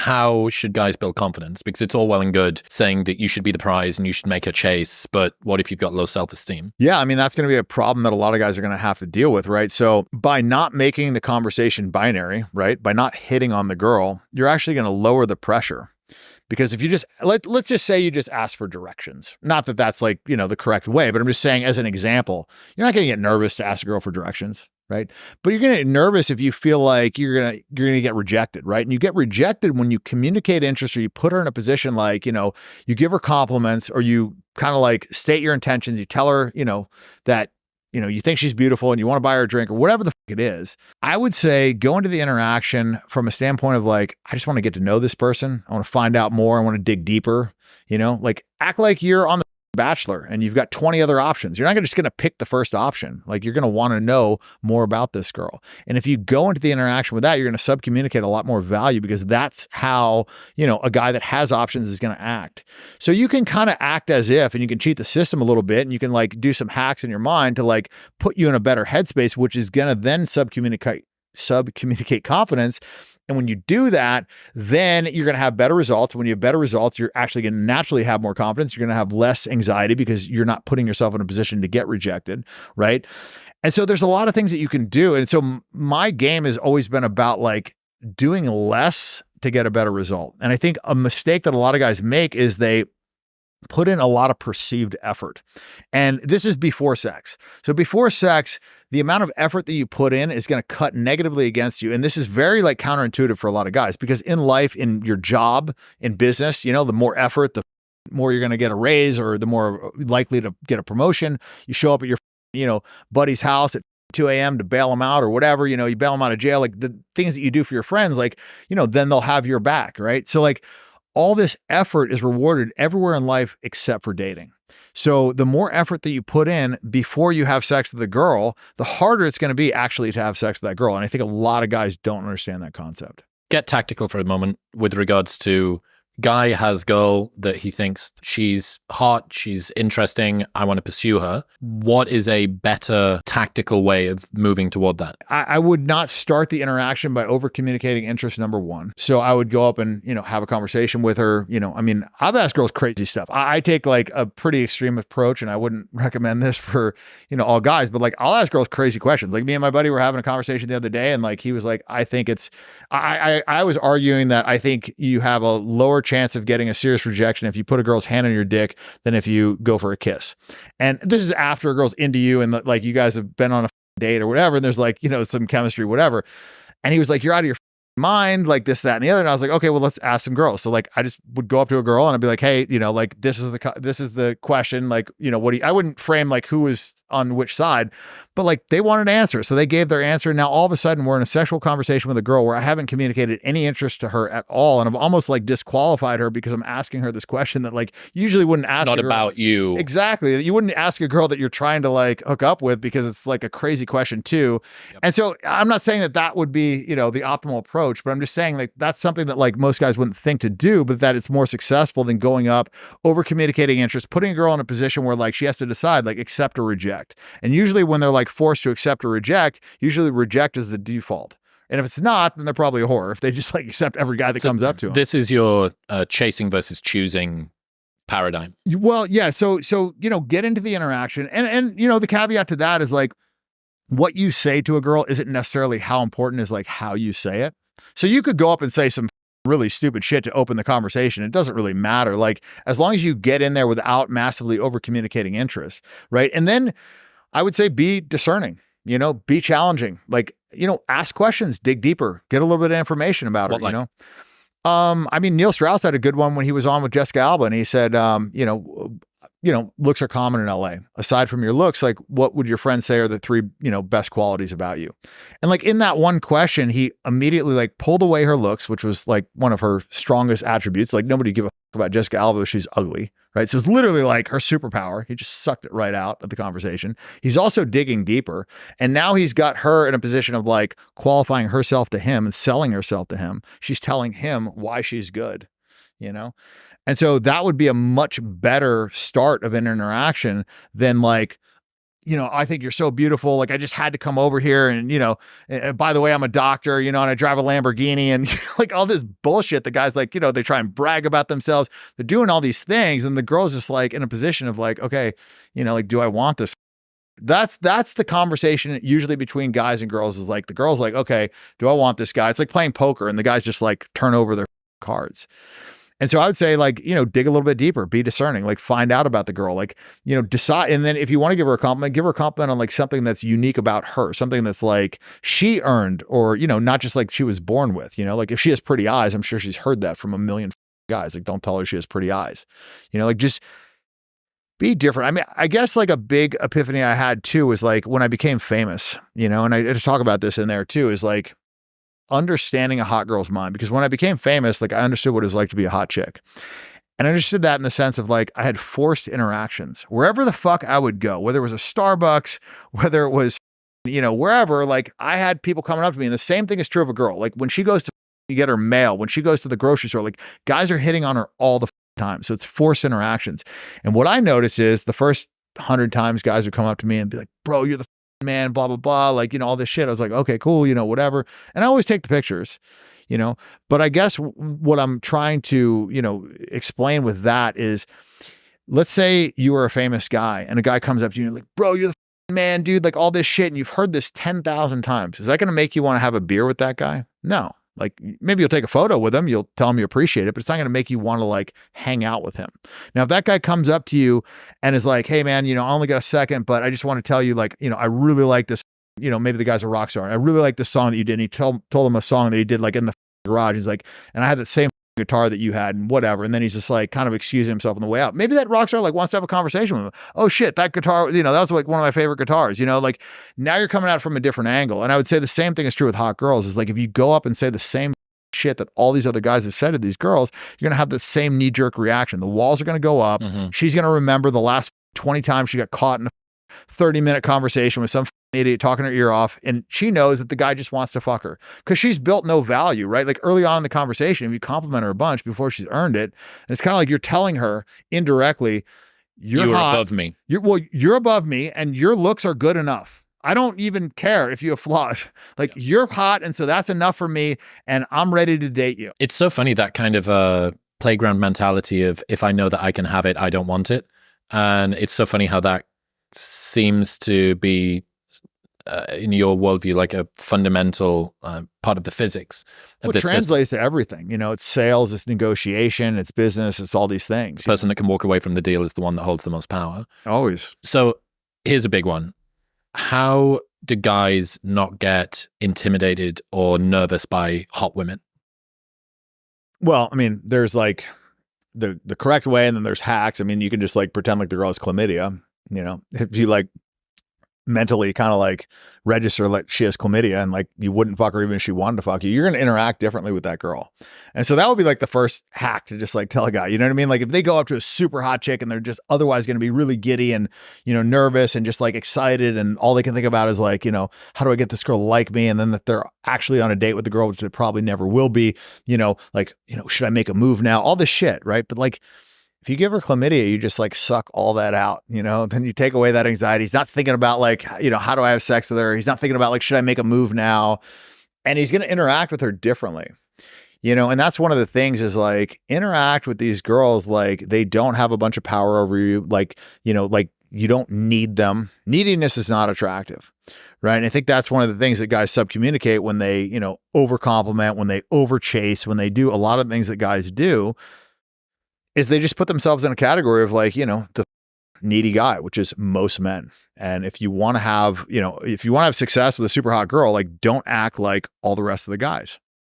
how should guys build confidence? Because it's all well and good saying that you should be the prize and you should make her chase, but what if you've got low self-esteem? Yeah, I mean, that's going to be a problem that a lot of guys are going to have to deal with, right? So by not making the conversation binary, right, by not hitting on the girl, you're actually going to lower the pressure. Because if you just, let's just say you just ask for directions. Not that that's like, the correct way, but I'm just saying as an example, you're not going to get nervous to ask a girl for directions, right? But you're going to get nervous if you feel like you're going to get rejected, right? And you get rejected when you communicate interest or you put her in a position like, you give her compliments or you kind of like state your intentions. You tell her, that you think she's beautiful and you want to buy her a drink or whatever the fuck it is. I would say go into the interaction from a standpoint of like, I just want to get to know this person. I want to find out more. I want to dig deeper, like act like you're on the Bachelor and you've got 20 other options. You're not just going to pick the first option. Like you're going to want to know more about this girl. And if you go into the interaction with that, you're going to subcommunicate a lot more value because that's how, a guy that has options is going to act. So you can kind of act as if, and you can cheat the system a little bit and you can like do some hacks in your mind to like put you in a better headspace, which is going to then subcommunicate confidence. And when you do that, then you're going to have better results. When you have better results, you're actually going to naturally have more confidence. You're going to have less anxiety because you're not putting yourself in a position to get rejected, right? And so there's a lot of things that you can do. And so my game has always been about like doing less to get a better result. And I think a mistake that a lot of guys make is they put in a lot of perceived effort. And this is before sex. So before sex, the amount of effort that you put in is going to cut negatively against you. And this is very like counterintuitive for a lot of guys because in life, in your job, in business, the more effort, the more you're going to get a raise or the more likely to get a promotion. You show up at your, buddy's house at 2 a.m. to bail them out or whatever, you bail them out of jail, like the things that you do for your friends, like, then they'll have your back, right? So like, all this effort is rewarded everywhere in life except for dating. So the more effort that you put in before you have sex with a girl, the harder it's going to be actually to have sex with that girl. And I think a lot of guys don't understand that concept. Get tactical for a moment with regards to guy has girl that he thinks she's hot, she's interesting, I want to pursue her. What is a better tactical way of moving toward that? I would not start the interaction by over communicating interest, number one. So I would go up and, have a conversation with her. I've asked girls crazy stuff. I take like a pretty extreme approach and I wouldn't recommend this for, all guys, but like I'll ask girls crazy questions. Like me and my buddy were having a conversation the other day and like he was like, I think I was arguing that I think you have a lower chance of getting a serious rejection if you put a girl's hand on your dick than if you go for a kiss. And this is after a girl's into you and like you guys have been on a date or whatever and there's like, some chemistry, whatever. And he was like, you're out of your mind, like this, that, and the other. And I was like, okay, well, let's ask some girls. So like, I just would go up to a girl and I'd be like, hey, like this is the question. Like, I wouldn't frame like who was on which side, but like they wanted an answer. So they gave their answer. Now all of a sudden we're in a sexual conversation with a girl where I haven't communicated any interest to her at all. And I've almost like disqualified her because I'm asking her this question that like usually wouldn't ask. Not about you. Exactly. You wouldn't ask a girl that you're trying to like hook up with because it's like a crazy question too. Yep. And so I'm not saying that would be, the optimal approach, but I'm just saying like that's something that like most guys wouldn't think to do, but that it's more successful than going up, over communicating interest, putting a girl in a position where like she has to decide like accept or reject. And usually when they're like forced to accept or reject, usually reject is the default. And if it's not, then they're probably a whore. If they just like accept every guy that comes up to them. This is your chasing versus choosing paradigm. Well, yeah. So, get into the interaction and, the caveat to that is like what you say to a girl isn't necessarily how important is like how you say it. So you could go up and say some really stupid shit to open the conversation. It doesn't really matter. Like as long as you get in there without massively over communicating interest. Right. And then I would say be discerning, be challenging, like, ask questions, dig deeper, get a little bit of information about it, Neil Strauss had a good one when he was on with Jessica Alba and he said, looks are common in LA. Aside from your looks, like what would your friends say are the three, best qualities about you? And like in that one question, he immediately like pulled away her looks, which was like one of her strongest attributes. Like nobody give a fuck about Jessica Alba. She's ugly, right? So it's literally like her superpower. He just sucked it right out of the conversation. He's also digging deeper. And now he's got her in a position of like qualifying herself to him and selling herself to him. She's telling him why she's good, And so that would be a much better start of an interaction than like, I think you're so beautiful. Like, I just had to come over here. And, by the way, I'm a doctor, and I drive a Lamborghini and like all this bullshit. The guys like, they try and brag about themselves. They're doing all these things. And the girl's just like in a position of like, okay, like, do I want this? That's the conversation usually between guys and girls is like, the girl's like, okay, do I want this guy? It's like playing poker and the guys just like turn over their cards. And so I would say like, dig a little bit deeper, be discerning, like find out about the girl, like, decide. And then if you want to give her a compliment on like something that's unique about her, something that's like she earned or, not just like she was born with, like if she has pretty eyes, I'm sure she's heard that from a million guys. Like, don't tell her she has pretty eyes, like just be different. I mean, I guess like a big epiphany I had too was like when I became famous, and I just talk about this in there too, is like understanding a hot girl's mind. Because when I became famous, like I understood what it was like to be a hot chick. And I understood that in the sense of like, I had forced interactions wherever the fuck I would go, whether it was a Starbucks, whether it was, wherever, like I had people coming up to me. And the same thing is true of a girl. Like when she goes to get her mail, when she goes to the grocery store, like guys are hitting on her all the time. So it's forced interactions. And what I notice is the first 100 times guys would come up to me and be like, bro, you're the man, blah, blah, blah. Like, all this shit. I was like, okay, cool. Whatever. And I always take the pictures, but I guess what I'm trying to, explain with that is, let's say you are a famous guy and a guy comes up to you and like, bro, you're the man, dude, like all this shit. And you've heard this 10,000 times. Is that going to make you want to have a beer with that guy? No. Like maybe you'll take a photo with him, you'll tell him you appreciate it, but it's not going to make you want to like hang out with him. Now, if that guy comes up to you and is like, hey man, I only got a second, but I just want to tell you like, I really like this, maybe the guy's a rock star. I really like this song that you did. And he told him a song that he did like in the garage. He's like, and I had that same guitar that you had and whatever. And then he's just like kind of excusing himself on the way out. Maybe that rock star like wants to have a conversation with him. Oh shit, that guitar, that was like one of my favorite guitars, like now you're coming at it from a different angle. And I would say the same thing is true with hot girls is like, if you go up and say the same shit that all these other guys have said to these girls, you're going to have the same knee-jerk reaction. The walls are going to go up. Mm-hmm. She's going to remember the last 20 times she got caught in a 30-minute conversation with some idiot talking her ear off. And she knows that the guy just wants to fuck her because she's built no value, right? Like early on in the conversation, if you compliment her a bunch before she's earned it, and it's kind of like you're telling her indirectly, you're hot, above me. You're above me and your looks are good enough. I don't even care if you have flaws. Like you're hot. And so that's enough for me. And I'm ready to date you. It's so funny, that kind of playground mentality of if I know that I can have it, I don't want it. And it's so funny how that seems to be in your worldview, like a fundamental part of the physics of this translates system. To everything. It's sales, it's negotiation, it's business, it's all these things. The person that can walk away from the deal is the one that holds the most power. Always. So here's a big one. How do guys not get intimidated or nervous by hot women? Well, I mean, there's like the correct way, and then there's hacks. I mean, you can just like pretend like the girl has chlamydia, if you like mentally kind of like register like she has chlamydia and like you wouldn't fuck her even if she wanted to fuck you, you're going to interact differently with that girl. And so that would be like the first hack to just like tell a guy, you know what I mean? Like if they go up to a super hot chick and they're just otherwise going to be really giddy and, nervous and just like excited, and all they can think about is like, how do I get this girl to like me? And then that they're actually on a date with the girl, which they probably never will be, should I make a move now? All this shit, right? But like, if you give her chlamydia, you just like suck all that out, then you take away that anxiety. He's not thinking about like, how do I have sex with her? He's not thinking about like, should I make a move now? And he's going to interact with her differently, and that's one of the things is like interact with these girls. Like they don't have a bunch of power over you. Like, like you don't need them. Neediness is not attractive. Right. And I think that's one of the things that guys subcommunicate when they, over compliment, when they over chase, when they do a lot of things that guys do, is they just put themselves in a category of like, the needy guy, which is most men. And if you want to have, if you want to have success with a super hot girl, like don't act like all the rest of the guys.